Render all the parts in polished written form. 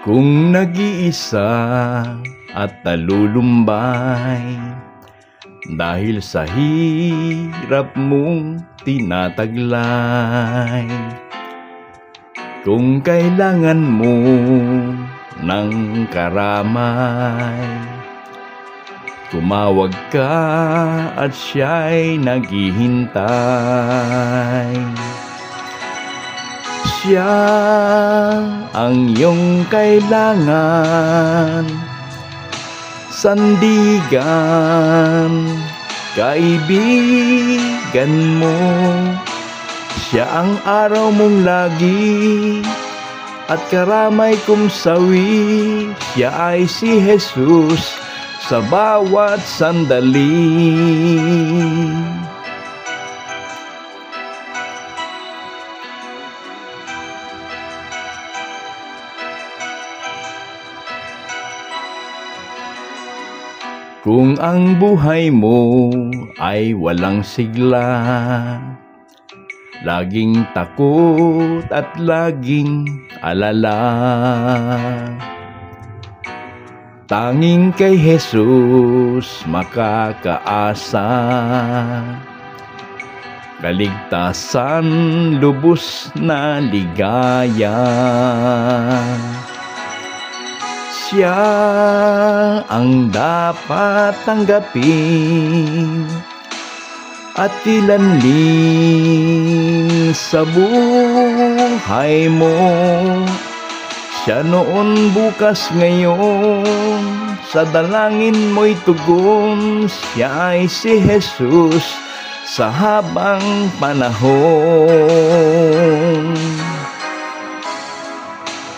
Kung nag-iisa at nalulumbay dahil sa hirap mong tinataglay, kung kailangan mo ng karamay, tumawag ka at siya'y naghihintay. Siya ang iyong kailangan, sandigan, kaibigan mo. Siya ang araw mong lagi at karamay kong sawi. Siya ay si Jesus sa bawat sandali. Kung ang buhay mo ay walang sigla, laging takot at laging alala, tanging kay Jesus makakaasa, kaligtasan, lubos na ligaya. Siya ang dapat tanggapin at kilanlin sa buhay mo. Siya noon, bukas, ngayon, sa dalangin mo'y tugon. Siya ay si Jesus sa habang panahon.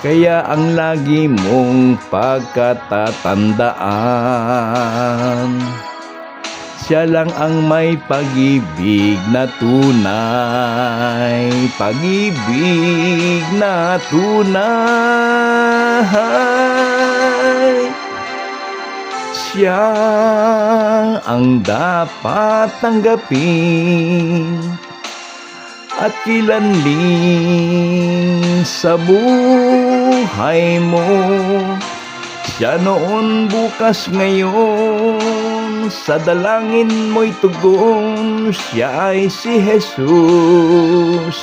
Kaya ang lagi mong pagkatatandaan, siya lang ang may pag-ibig na tunay, pag-ibig na tunay. Siya ang dapat tanggapin at kilanlin sa buhay mo. Siya noon, bukas, ngayon, sa dalangin mo'y tugon. Siya ay si Jesus.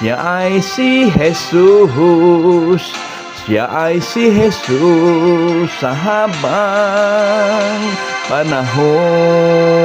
Siya ay si Jesus. Siya ay si Jesus sa habang panahon.